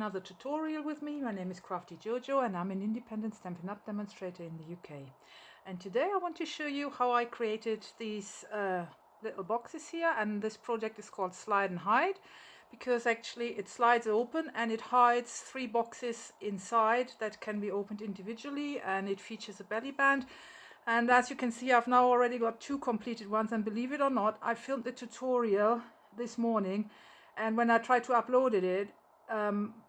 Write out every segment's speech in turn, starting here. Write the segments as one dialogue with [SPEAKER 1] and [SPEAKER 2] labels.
[SPEAKER 1] another tutorial with me. My name is Crafty JoJo and I'm an independent Stampin' Up! Demonstrator in the UK. And today I want to show you how I created these little boxes here, and this project is called Slide and Hide because actually it slides open and it hides 3 boxes inside that can be opened individually, and it features a belly band. And as you can see, I've now already got 2 completed ones, and believe it or not, I filmed the tutorial this morning, and when I tried to upload it,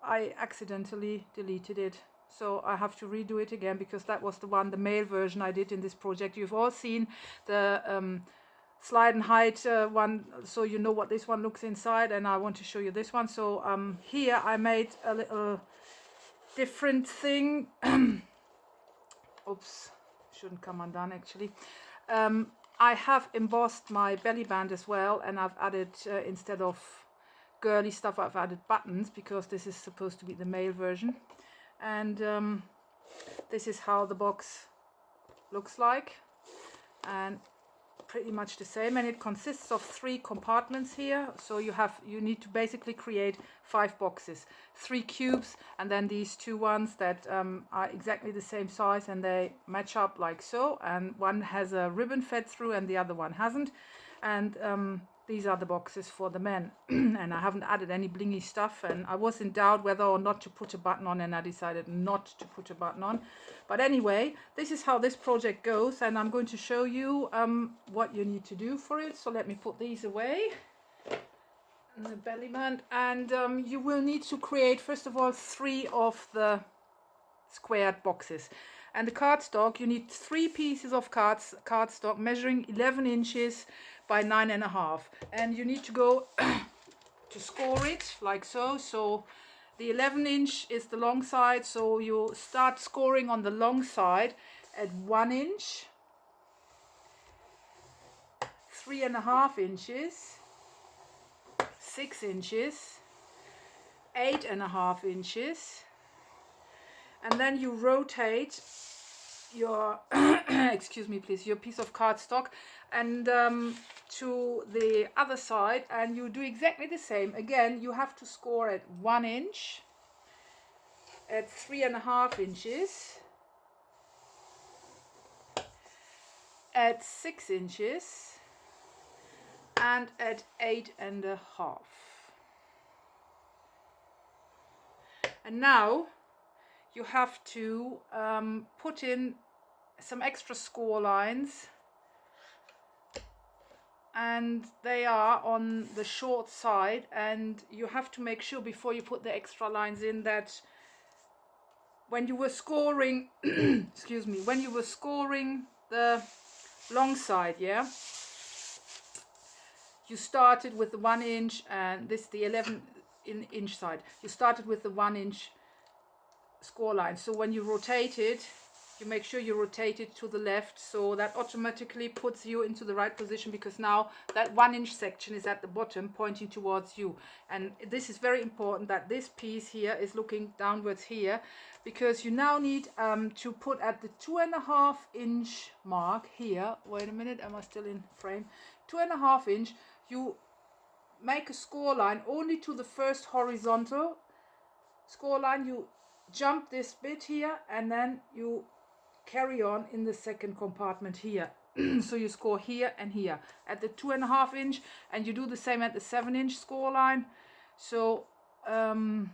[SPEAKER 1] I accidentally deleted it. So I have to redo it again because that was the male version I did in this project. You've all seen the slide and hide one, so you know what this one looks inside, and I want to show you this one. So here I made a little different thing. Oops, shouldn't come undone actually. I have embossed my belly band as well, and I've added instead of girly stuff, I've added buttons because this is supposed to be the male version. And this is how the box looks like, and pretty much the same, and it consists of 3 compartments here. So you need to basically create 5 boxes, 3 cubes, and then these 2 ones that are exactly the same size, and they match up like so, and one has a ribbon fed through and the other one hasn't. And these are the boxes for the men. And I haven't added any blingy stuff, and I was in doubt whether or not to put a button on, and I decided not to put a button on. But anyway, this is how this project goes, and I'm going to show you what you need to do for it. So let me put these away in the belly band, and you will need to create first of all 3 of the squared boxes. And the cardstock, you need 3 pieces of cardstock measuring 11 inches by 9.5, and you need to go to score it like so. So the 11 inch is the long side, so you start scoring on the long side at 1 inch, 3.5 inches, 6 inches, 8.5 inches, and then you rotate your excuse me please, your piece of cardstock and to the other side, and you do exactly the same. Again, you have to score at 1 inch, at 3.5 inches, at 6 inches, and at 8.5. And now you have to put in some extra score lines, and they are on the short side, and you have to make sure before you put the extra lines in that when you were scoring excuse me, when you were scoring the long side, yeah, you started with the 1 inch, and this the 11 inch side, you started with the 1 inch score line. So when you rotate it, you make sure you rotate it to the left, so that automatically puts you into the right position, because now that 1 inch section is at the bottom pointing towards you. And this is very important that this piece here is looking downwards here, because you now need to put at the 2.5 inch mark here. Wait a minute, am I still in frame? 2.5 inch, you make a score line only to the first horizontal score line. You jump this bit here, and then you carry on in the second compartment here. So you score here and here at the 2.5 inch, and you do the same at the 7 inch score line. So sorry,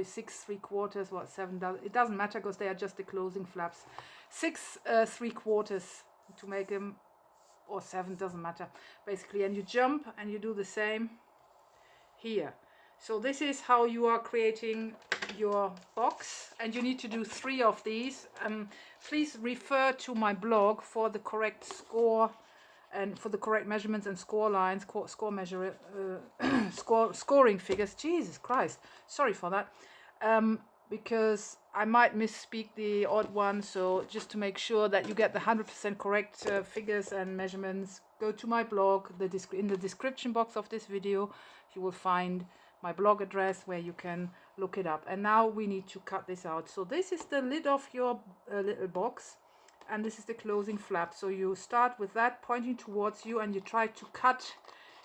[SPEAKER 1] 6 3/4, what 7 does, it doesn't matter because they are just the closing flaps. 6 3/4 to make them, or 7, doesn't matter basically, and you jump and you do the same here. So this is how you are creating your box, and you need to do 3 of these. Please refer to my blog for the correct score and for the correct measurements and score lines, score measure, scoring figures. Jesus Christ, sorry for that, because I might misspeak the odd one. So just to make sure that you get the 100% correct figures and measurements, go to my blog. In the description box of this video you will find my blog address where you can look it up. And now we need to cut this out. So this is the lid of your little box, and this is the closing flap. So you start with that pointing towards you, and you try to cut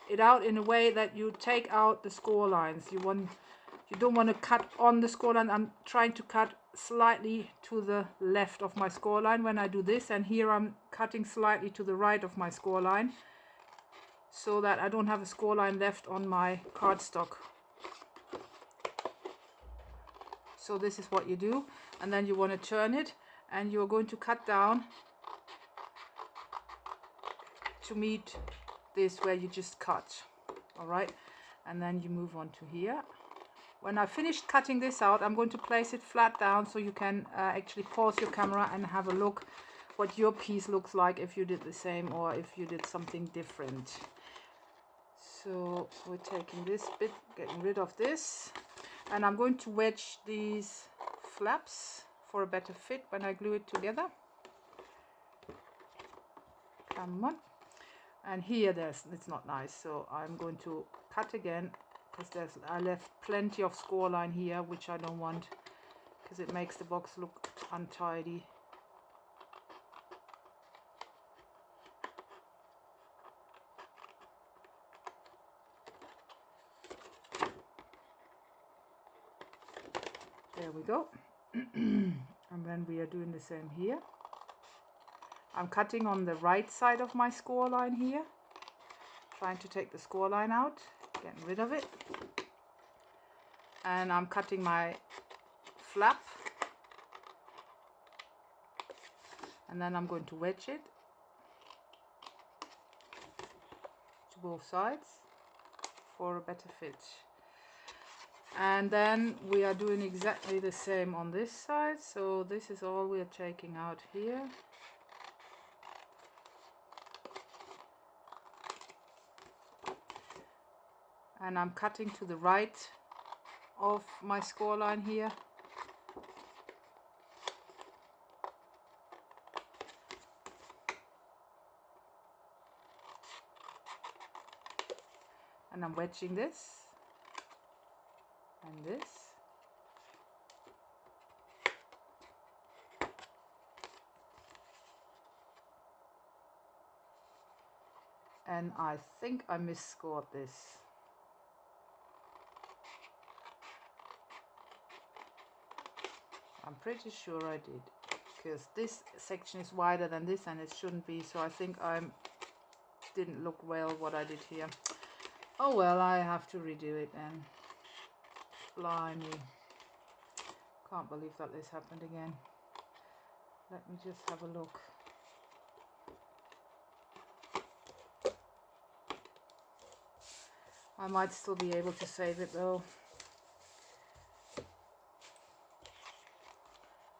[SPEAKER 1] it out in a way that you take out the score lines. You want You don't want to cut on the score line. I'm trying to cut slightly to the left of my score line when I do this, and here I'm cutting slightly to the right of my score line so that I don't have a score line left on my cardstock. So this is what you do, and then you want to turn it, and you're going to cut down to meet this where you just cut. All right, and then you move on to here. When I finished cutting this out, I'm going to place it flat down so you can actually pause your camera and have a look what your piece looks like if you did the same or if you did something different. So we're taking this bit, getting rid of this, and I'm going to wedge these flaps for a better fit when I glue it together. Come on. And here it's not nice, so I'm going to cut again, because I left plenty of score line here, which I don't want, because it makes the box look untidy. There we go. And then we are doing the same here. I'm cutting on the right side of my score line here, trying to take the score line out, getting rid of it. And I'm cutting my flap, and then I'm going to wedge it to both sides for a better fit. And then we are doing exactly the same on this side. So this is all we are taking out here. And I'm cutting to the right of my score line here. And I'm wedging this and this. And I think I misscored this. I'm pretty sure I did, because this section is wider than this and it shouldn't be, so I think I didn't look well what I did here. Oh well, I have to redo it then. Blimey. Can't believe that this happened again. Let me just have a look. I might still be able to save it though.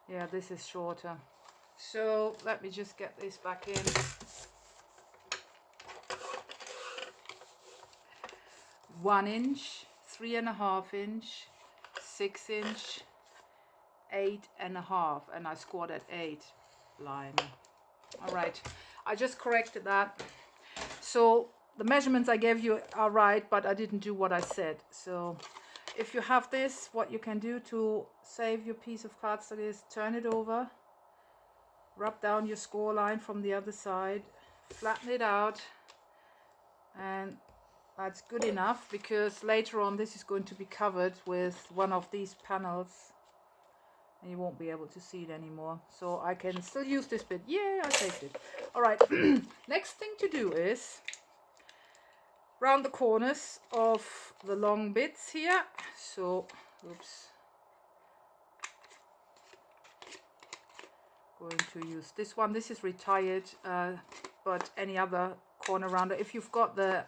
[SPEAKER 1] Yeah, this is shorter. So let me just get this back in. 1 inch, 3.5 inch, 6 inch, 8.5, and I scored at 8. Blimey. All right, I just corrected that. So the measurements I gave you are right, but I didn't do what I said. So if you have this, what you can do to save your piece of cardstock is turn it over, rub down your score line from the other side, flatten it out, and that's good enough, because later on this is going to be covered with one of these panels and you won't be able to see it anymore. So I can still use this bit. Yeah, I saved it. All right. Next thing to do is round the corners of the long bits here. So, oops. Going to use this one. This is retired, but any other corner rounder. If you've got the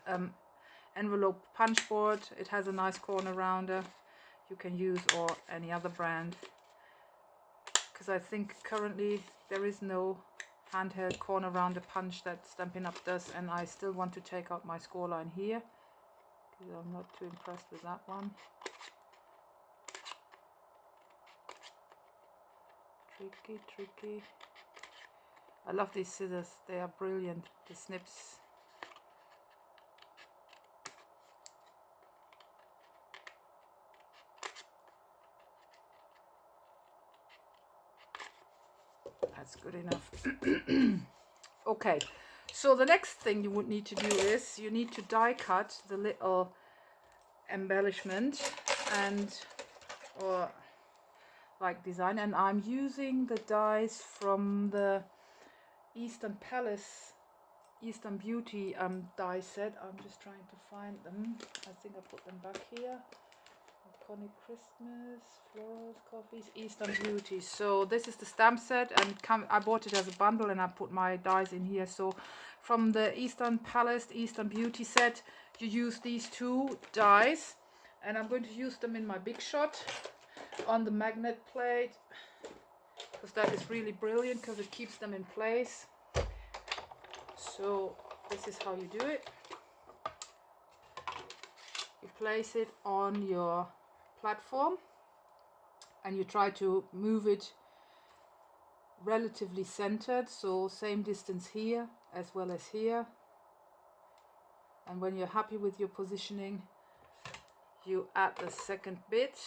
[SPEAKER 1] envelope punch board, it has a nice corner rounder you can use, or any other brand, because I think currently there is no handheld corner rounder punch that Stampin' Up does, and I still want to take out my score line here because I'm not too impressed with that one. Tricky. I love these scissors, they are brilliant, the snips. That's good enough. Okay, so the next thing you would need to do is you need to die cut the little embellishment and or like design, and I'm using the dies from the Eastern Beauty die set. I'm just trying to find them. I think I put them back here. Iconic Christmas, florals, coffees, Eastern Beauty. So this is the stamp set, and I bought it as a bundle, and I put my dies in here. So from the Eastern Beauty set, you use these two dies, and I'm going to use them in my Big Shot on the magnet plate, because that is really brilliant because it keeps them in place. So this is how you do it. You place it on your platform and you try to move it relatively centered, so same distance here as well as here. And when you're happy with your positioning, you add the second bit,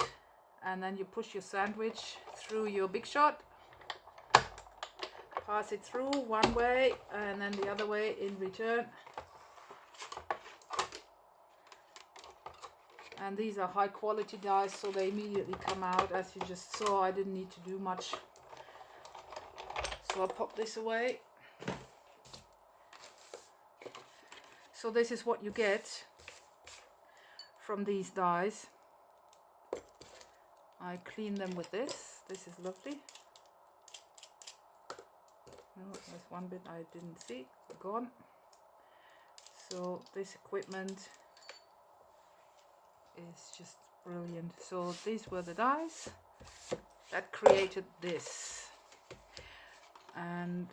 [SPEAKER 1] and then you push your sandwich through your Big Shot, pass it through one way and then the other way in return. And these are high quality dies, so they immediately come out, as you just saw. I didn't need to do much. So I'll pop this away. So this is what you get from these dies. I clean them with this. This is lovely. Oh, there's one bit I didn't see. Gone. So this equipment is just brilliant. So these were the dies that created this, and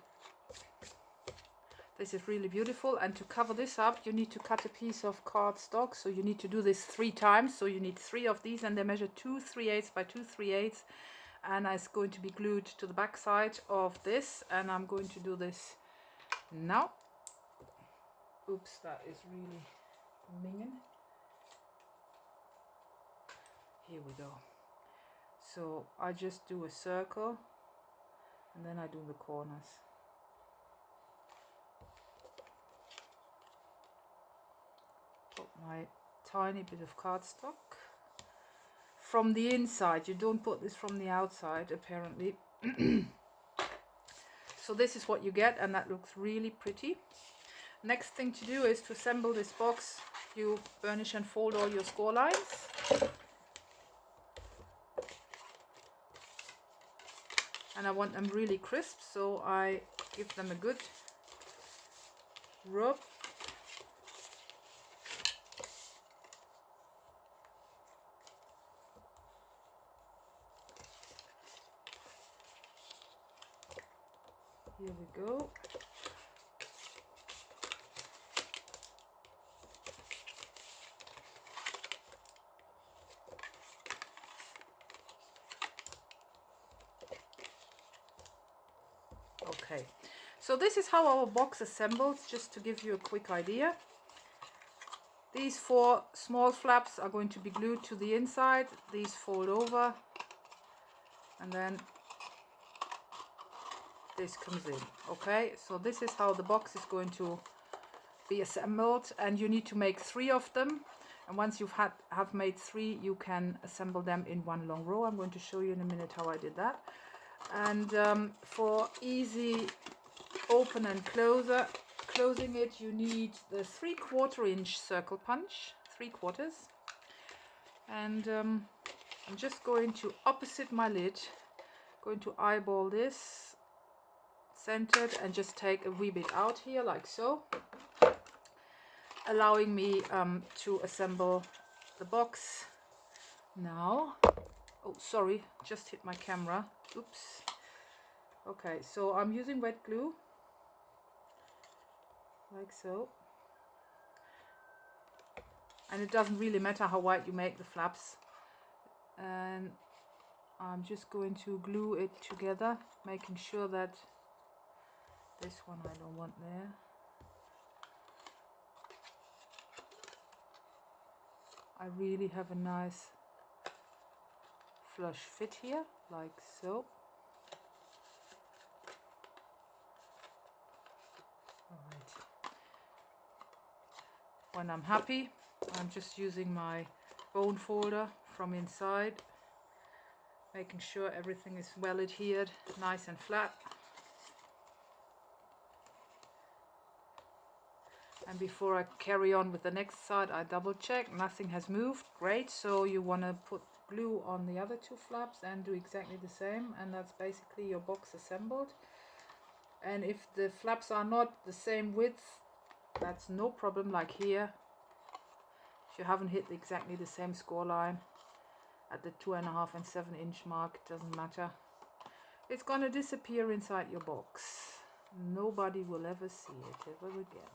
[SPEAKER 1] this is really beautiful. And to cover this up, you need to cut a piece of cardstock. So you need to do this 3 times. So you need 3 of these, and they measure 2 3/8 by 2 3/8, and it's going to be glued to the back side of this. And I'm going to do this now. Oops, that is really minging. Here we go. So I just do a circle, and then I do the corners. Put my tiny bit of cardstock from the inside. You don't put this from the outside, apparently. So this is what you get, and that looks really pretty. Next thing to do is to assemble this box. You burnish and fold all your score lines. And I want them really crisp, so I give them a good rub. Here we go. Okay, so this is how our box assembles, just to give you a quick idea. These 4 small flaps are going to be glued to the inside. These fold over, and then this comes in. Okay, so this is how the box is going to be assembled, and you need to make 3 of them. And once you've have made 3, you can assemble them in one long row. I'm going to show you in a minute how I did that. And for easy open and closing it, you need the 3/4 inch circle punch, 3/4. And I'm just going to, opposite my lid, going to eyeball this centered and just take a wee bit out here like so, allowing me to assemble the box now. Oh, sorry, just hit my camera. Oops. Okay, so I'm using wet glue like so, and it doesn't really matter how wide you make the flaps, and I'm just going to glue it together, making sure that this one I don't want there. I really have a nice flush fit here, like so. Alright. When I'm happy, I'm just using my bone folder from inside, making sure everything is well adhered, nice and flat. And before I carry on with the next side, I double check, nothing has moved. Great. So you want to put glue on the other two flaps and do exactly the same, and that's basically your box assembled. And if the flaps are not the same width, that's no problem, like here. If you haven't hit exactly the same score line at the 2.5 and 7 inch mark, it doesn't matter. It's going to disappear inside your box. Nobody will ever see it ever again.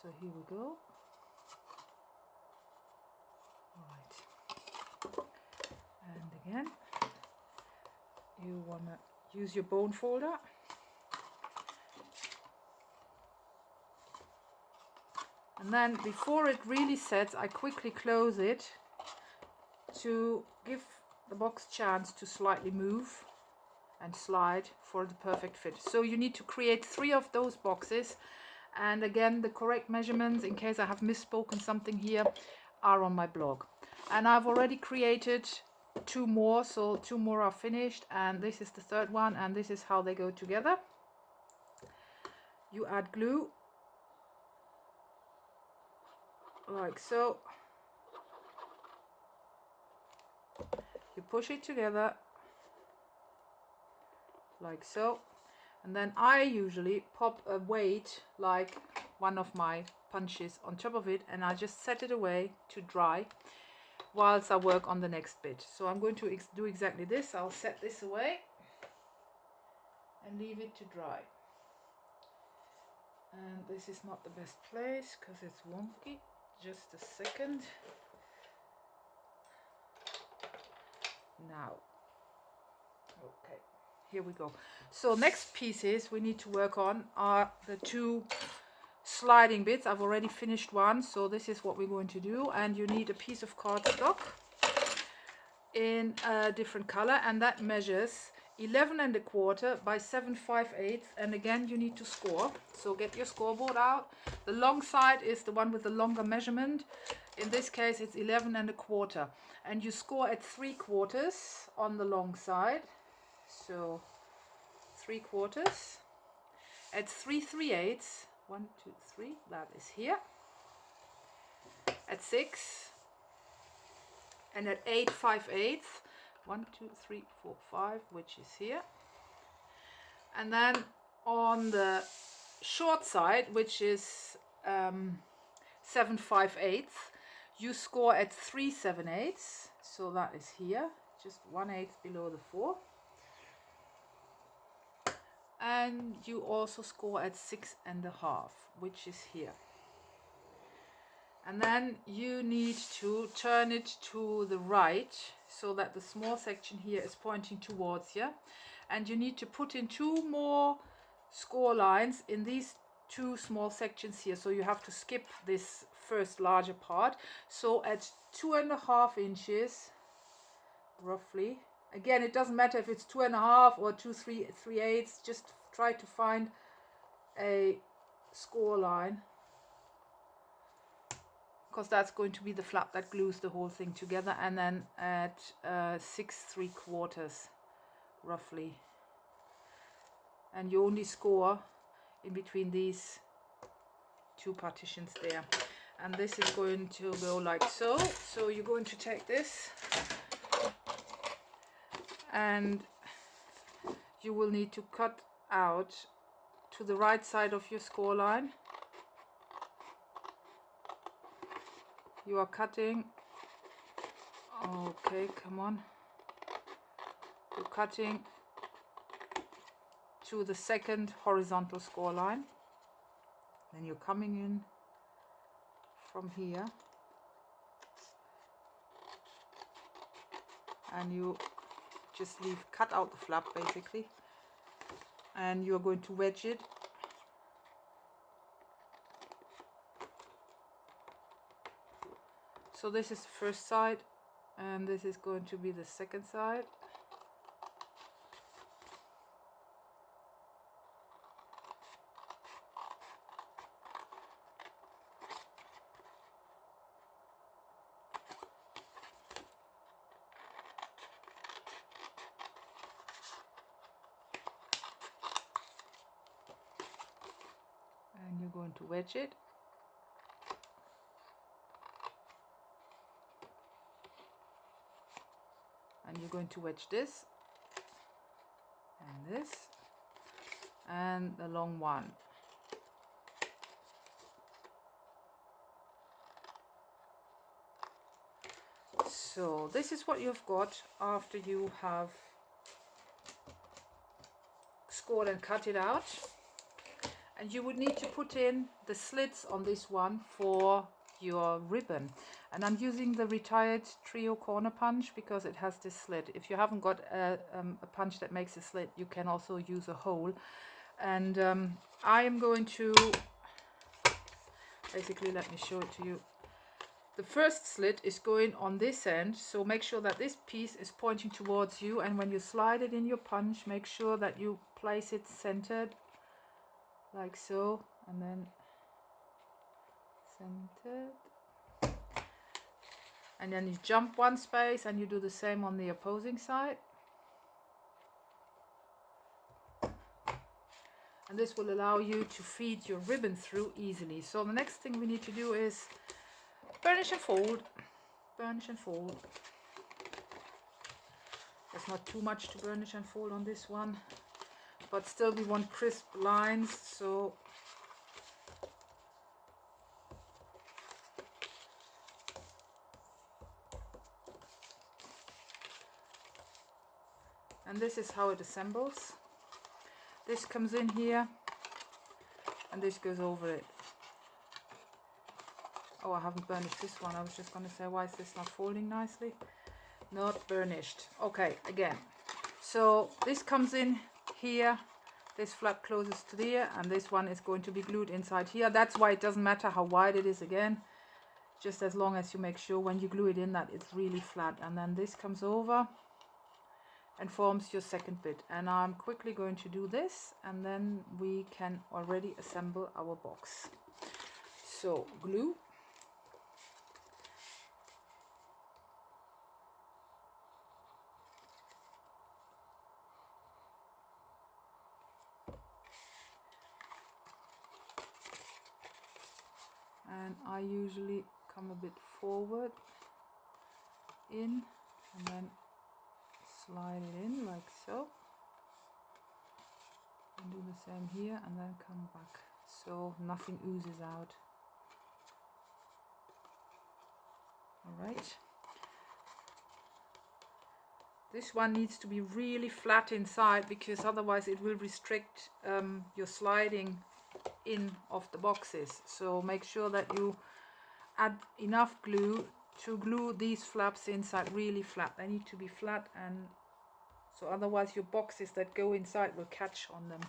[SPEAKER 1] So here we go. Right. And again, you want to use your bone folder. And then before it really sets, I quickly close it to give the box chance to slightly move and slide for the perfect fit. So you need to create 3 of those boxes. And again, the correct measurements, in case I have misspoken something here, are on my blog. And I've already created 2 more, so 2 more are finished, and this is the 3rd one, and this is how they go together. You add glue, like so. You push it together, like so. And then I usually pop a weight, like one of my punches, on top of it, and I just set it away to dry whilst I work on the next bit. So I'm going to do exactly this. I'll set this away and leave it to dry. And this is not the best place because it's wonky. Just a second. Now, okay, here we go. So next pieces we need to work on are the 2 sliding bits. I've already finished one, so this is what we're going to do. And you need a piece of cardstock in a different color, and that measures 11.25 by 7/5/8. And again, you need to score, so get your scoreboard out. The long side is the one with the longer measurement. In this case it's 11.25, and you score at 3/4 on the long side, so 3/4 at 3/3/8. 1, 2, 3, that is here, at 6, and at 8/5/8. 1, 2, 3, 4, 5, which is here. And then on the short side, which is 7/5/8, you score at 3/7/8, so that is here, just 1/8 below the 4. And you also score at 6.5, which is here. And then you need to turn it to the right so that the small section here is pointing towards you. And you need to put in 2 more score lines in these 2 small sections here. So you have to skip this first larger part. So at 2.5 inches, roughly. Again, it doesn't matter if it's 2.5 or 2/3/8. Just try to find a score line, because that's going to be the flap that glues the whole thing together. And then at 6.75 roughly, and you only score in between these 2 partitions there. And this is going to go like so. So you're going to take this, and you will need to cut out to the right side of your score line. You are cutting, okay, come on, you're cutting to the 2nd horizontal score line. Then you're coming in from here, and you just cut out the flap basically, and you're going to wedge it so this is the first side, and this is going to be the second side. wedge it. And you're going to wedge this and this and the long one. So this is what you've got after you have scored and cut it out. And you would need to put in the slits on this one for your ribbon. And I'm using the retired trio corner punch because it has this slit. If you haven't got a punch that makes a slit, you can also use a hole. And I am going to basically, let me show it to you. The first slit is going on this end, so make sure that this piece is pointing towards you, and when you slide it in your punch, make sure that you place it centered like so, and then centered, and then you jump one space and you do the same on the opposing side. And this will allow you to feed your ribbon through easily. So the next thing we need to do is burnish and fold, burnish and fold. There's not too much to burnish and fold on this one, but still we want crisp lines, so and this is how it assembles. This comes in here and this goes over it. Oh, I haven't burnished this one. I was just going to say, why is this not folding nicely? Not burnished. Okay, again. So this comes in here. This flap closes to there, and this one is going to be glued inside here. That's why it doesn't matter how wide it is again. Just as long as you make sure when you glue it in that it's really flat. And then this comes over and forms your second bit. And I'm quickly going to do this, and then we can already assemble our box. So glue. And I usually come a bit forward in and then slide it in like so, and do the same here, and then come back so nothing oozes out. All right, this one needs to be really flat inside because otherwise it will restrict your sliding in of the boxes. So make sure that you add enough glue to glue these flaps inside really flat. They need to be flat, and so otherwise your boxes that go inside will catch on them,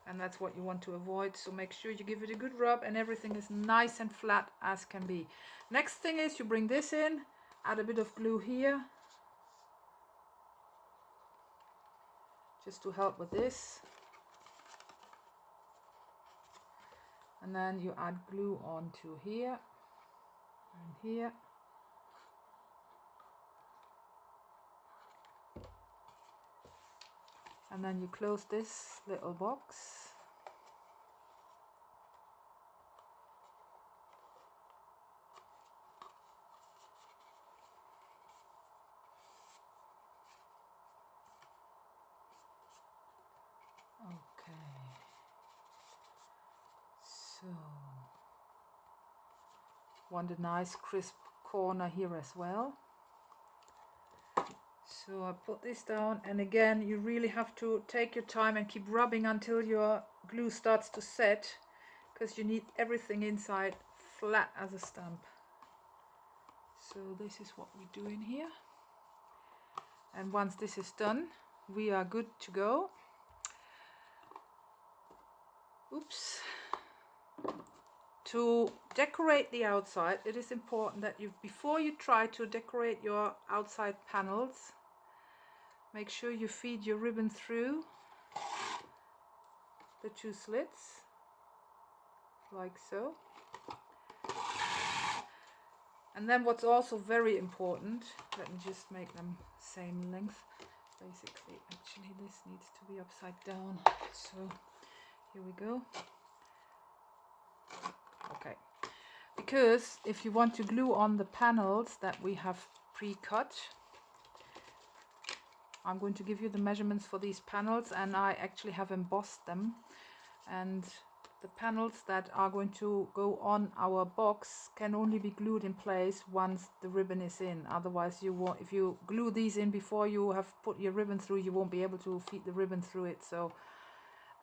[SPEAKER 1] and that's what you want to avoid. So make sure you give it a good rub and everything is nice and flat as can be. Next thing is you bring this in, add a bit of glue here just to help with this, and then you add glue onto here and here. And then you close this little box. Okay. So, want a nice crisp corner here as well. So I put this down, and again you really have to take your time and keep rubbing until your glue starts to set, because you need everything inside flat as a stamp. So this is what we do in here, and once this is done we are good to go. Oops. To decorate the outside, it is important that you, before you try to decorate your outside panels, make sure you feed your ribbon through the two slits, like so. And then what's also very important, let me just make them same length, basically. Actually this needs to be upside down, so here we go. because if you want to glue on the panels that we have pre-cut, I'm going to give you the measurements for these panels, and I actually have embossed them, and the panels that are going to go on our box can only be glued in place once the ribbon is in. Otherwise, you won't, if you glue these in before you have put your ribbon through, you won't be able to feed the ribbon through it. So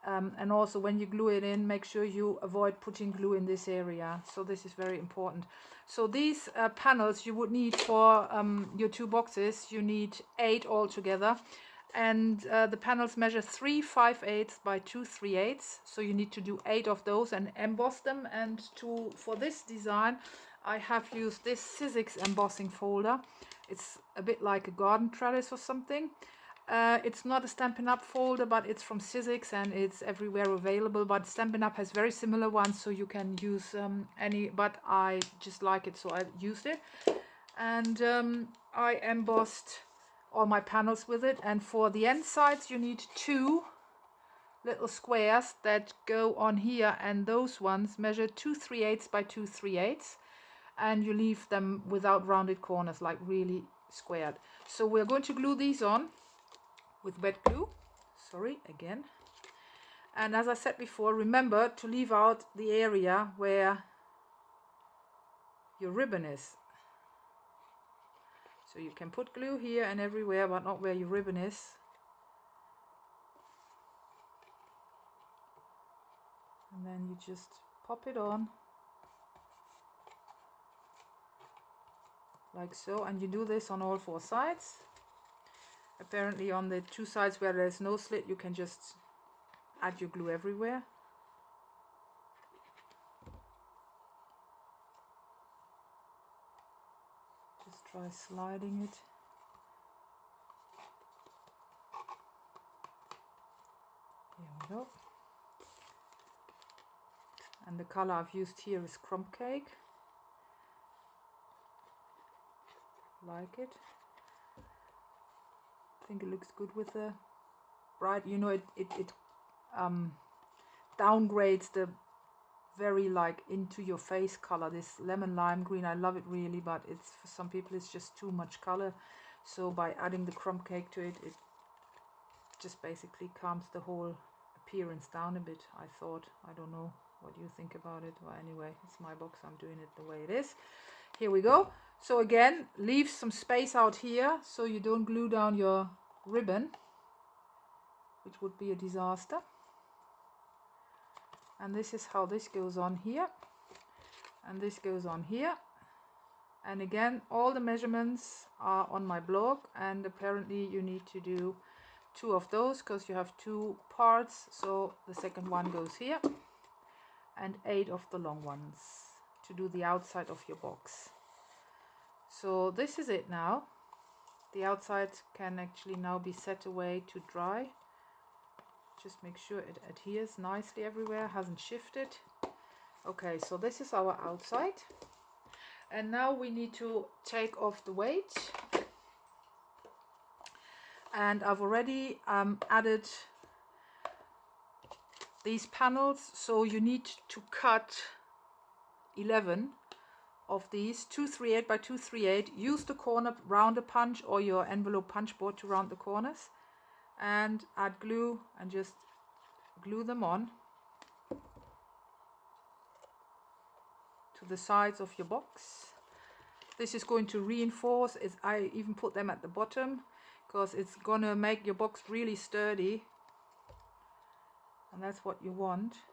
[SPEAKER 1] and also when you glue it in, make sure you avoid putting glue in this area. So this is very important. So these panels you would need for your 2 boxes, you need 8 altogether. And the panels measure 3 5/8 by 2 3/8. So you need to do 8 of those and emboss them. And for this design, I have used this Sizzix embossing folder. It's a bit like a garden trellis or something. It's not a Stampin' Up folder, but it's from Sizzix and it's everywhere available. But Stampin' Up has very similar ones, so you can use any, but I just like it, so I used it. And I embossed all my panels with it. And for the end sides, you need 2 little squares that go on here, and those ones measure 2 3/8 by 2 3/8, and you leave them without rounded corners, like really squared. So we're going to glue these on with wet glue. Sorry, again. And as I said before, remember to leave out the area where your ribbon is. So you can put glue here and everywhere, but not where your ribbon is. And then you just pop it on like so, and you do this on all 4 sides. Apparently on the 2 sides where there's no slit, you can just add your glue everywhere. Just try sliding it. Here we go. And the color I've used here is crumb cake. Like it. I think it looks good with the bright, you know, it downgrades the very like into your face color, this lemon lime green. I love it really, but it's, for some people it's just too much color. So by adding the crumb cake to it, it just basically calms the whole appearance down a bit, I thought. I don't know what you think about it. Well, anyway, it's my box, I'm doing it the way it is. Here we go. So again, leave some space out here so you don't glue down your ribbon, which would be a disaster. And this is how this goes on here, and this goes on here. And again, all the measurements are on my blog, and apparently you need to do 2 of those because you have 2 parts. So the second one goes here, and 8 of the long ones to do the outside of your box. So this is it now. The outside can actually now be set away to dry. Just make sure it adheres nicely everywhere, hasn't shifted. Okay, so this is our outside. And now we need to take off the weight. And I've already added these panels. So you need to cut 11 of these, 2 3/8 by 2 3/8. Use the corner rounder punch or your envelope punch board to round the corners. And add glue and just glue them on to the sides of your box. This is going to reinforce it. I even put them at the bottom because it's gonna make your box really sturdy, and that's what you want.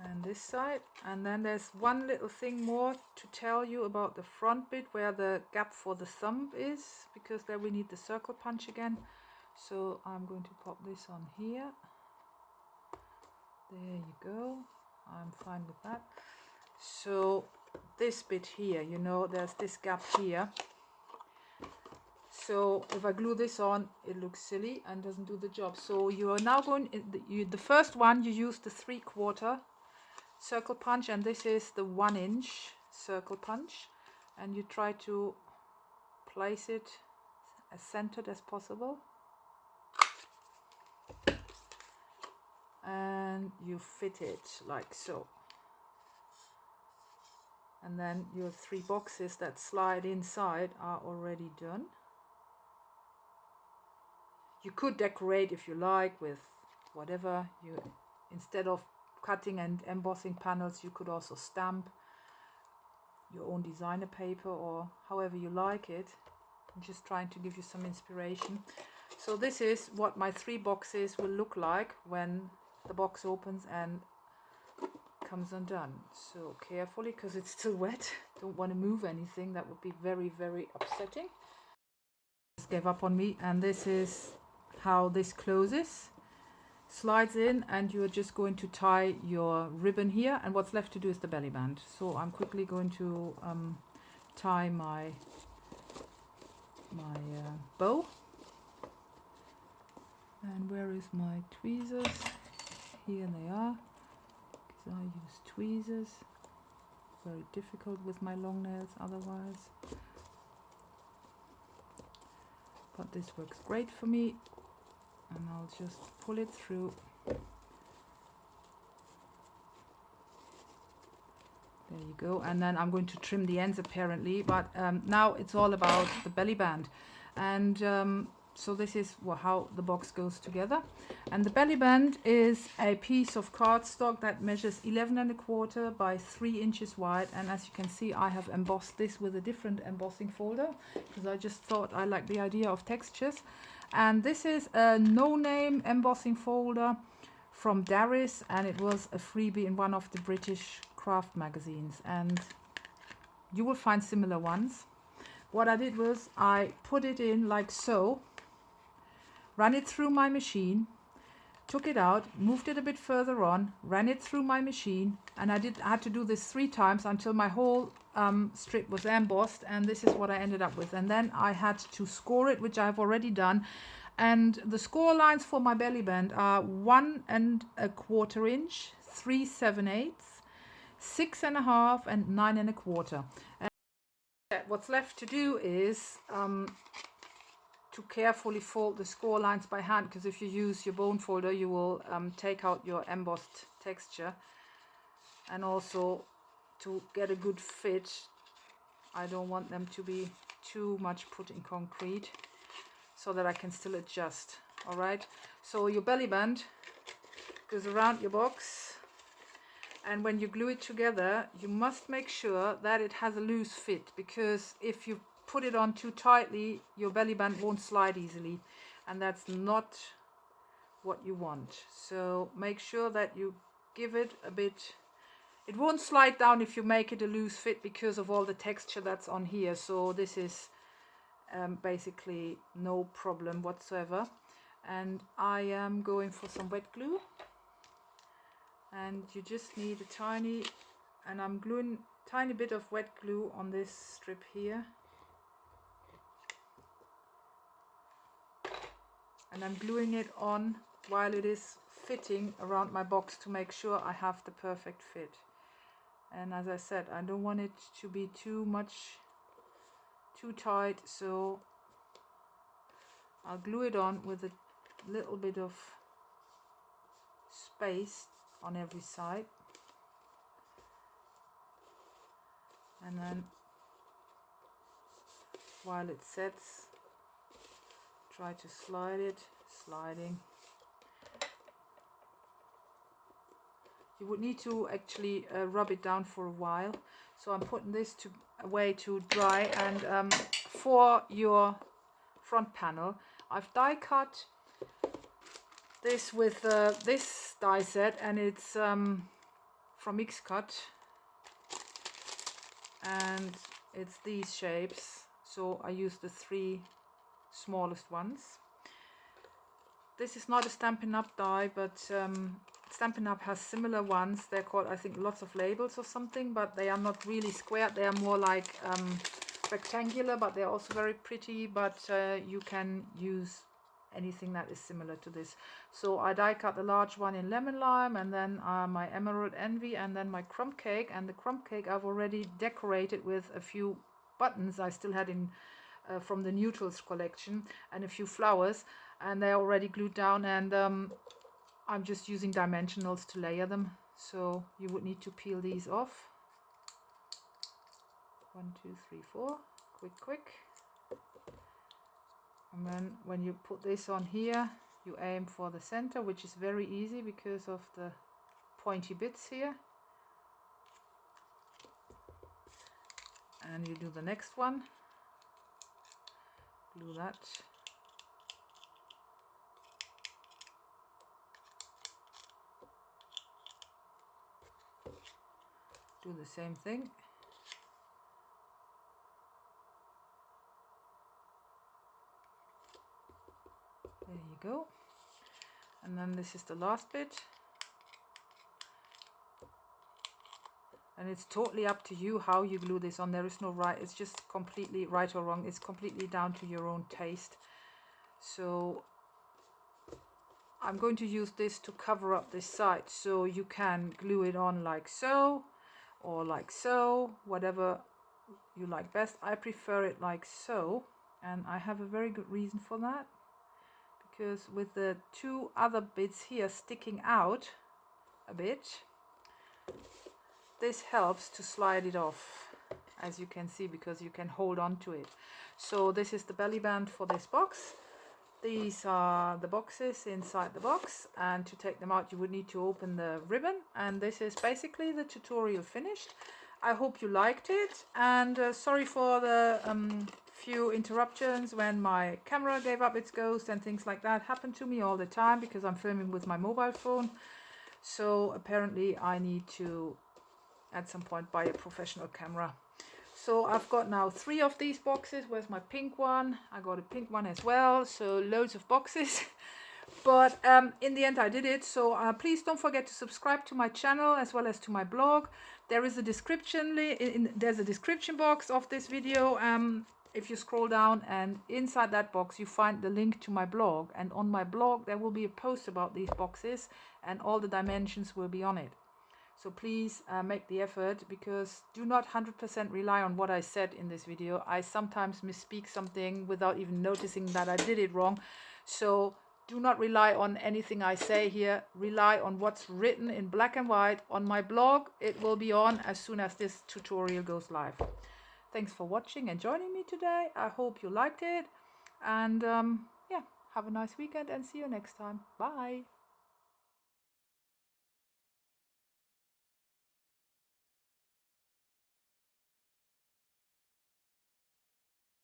[SPEAKER 1] And this side, and then there's one little thing more to tell you about the front bit where the gap for the thumb is, because there we need the circle punch again. So I'm going to pop this on here. There you go. I'm fine with that. So this bit here, you know, there's this gap here. So if I glue this on, it looks silly and doesn't do the job. So you are now going, the first one you use the 3/4 circle punch, and this is the 1 inch circle punch, and you try to place it as centered as possible. and you fit it like so. And then your 3 boxes that slide inside are already done. You could decorate if you like with whatever you, instead of cutting and embossing panels, you could also stamp your own designer paper or however you like it. I'm just trying to give you some inspiration. So this is what my 3 boxes will look like when the box opens and comes undone. So carefully, because it's still wet, don't want to move anything, that would be very, very upsetting. Just gave up on me, and this is how this closes. Slides in, and you're just going to tie your ribbon here, and what's left to do is the belly band. So I'm quickly going to tie my bow. And where is my tweezers? Here they are, because I use tweezers. Very difficult with my long nails otherwise, but this works great for me. And I'll just pull it through. There you go. And then I'm going to trim the ends apparently, but now it's all about the belly band. And so this is how the box goes together. And the belly band is a piece of cardstock that measures 11¼ by 3 inches wide. And as you can see, I have embossed this with a different embossing folder because I just thought I like the idea of textures. And this is a no-name embossing folder from Darris, and it was a freebie in one of the British craft magazines, and you will find similar ones. What I did was I put it in like so, ran it through my machine, took it out, moved it a bit further on, ran it through my machine, and I had to do this 3 times until my whole strip was embossed, and this is what I ended up with. And then I had to score it, which I've already done, and the score lines for my belly band are 1¼ inch, 3 7/8, 6½, and 9¼ And what's left to do is to carefully fold the score lines by hand, because if you use your bone folder you will take out your embossed texture. And also to get a good fit, I don't want them to be too much put in concrete, so that I can still adjust. All right, so your belly band goes around your box, and when you glue it together you must make sure that it has a loose fit, because if you put it on too tightly your belly band won't slide easily, and that's not what you want. So make sure that you give it a bit. It won't slide down if you make it a loose fit because of all the texture that's on here. So this is basically no problem whatsoever. And I am going for some wet glue, and you just need a tiny, and I'm gluing a tiny bit of wet glue on this strip here, and I'm gluing it on while it is fitting around my box to make sure I have the perfect fit. And as I said, I don't want it to be too tight, so I'll glue it on with a little bit of space on every side, and then while it sets, try to slide it, sliding. You would need to actually rub it down for a while. So I'm putting this away to dry. And for your front panel, I've die cut this with this die set, and it's from Precut, and it's these shapes. So I use the 3 smallest ones. This is not a Stampin' Up die, but Stampin' Up has similar ones. They're called, I think, Lots of Labels or something, but they are not really square. They are more like rectangular, but they're also very pretty. But you can use anything that is similar to this. So I die cut the large one in Lemon Lime, and then my Emerald Envy, and then my Crumb Cake. And the Crumb Cake I've already decorated with a few buttons I still had in from the Neutrals collection, and a few flowers, and they're already glued down. And I'm just using dimensionals to layer them, so you would need to peel these off. 1, 2, 3, 4. Quick. And then when you put this on here, you aim for the center, which is very easy because of the pointy bits here. And you do the next one. Glue that. Do the same thing. There you go. And then this is the last bit. And it's totally up to you how you glue this on. There is no right, it's just completely right or wrong. It's completely down to your own taste. So I'm going to use this to cover up this side, so you can glue it on like so, or like so, whatever you like best. I prefer it like so, and I have a very good reason for that, because with the two other bits here sticking out a bit, this helps to slide it off, as you can see, because you can hold on to it. So this is the belly band for this box. These are the boxes inside the box, and to take them out you would need to open the ribbon, and this is basically the tutorial finished. I hope you liked it, and sorry for the few interruptions when my camera gave up its ghost and things like that. Happen to me all the time because I'm filming with my mobile phone, so apparently I need to at some point buy a professional camera. So I've got now 3 of these boxes. Where's my pink one? I got a pink one as well, so loads of boxes. But in the end I did it. So please don't forget to subscribe to my channel as well as to my blog. There is a description, there's a description box of this video. If you scroll down, and inside that box you find the link to my blog, and on my blog there will be a post about these boxes and all the dimensions will be on it. So please make the effort, because do not 100% rely on what I said in this video. I sometimes misspeak something without even noticing that I did it wrong. So do not rely on anything I say here. Rely on what's written in black and white on my blog. It will be on as soon as this tutorial goes live. Thanks for watching and joining me today. I hope you liked it. And yeah, have a nice weekend and see you next time. Bye.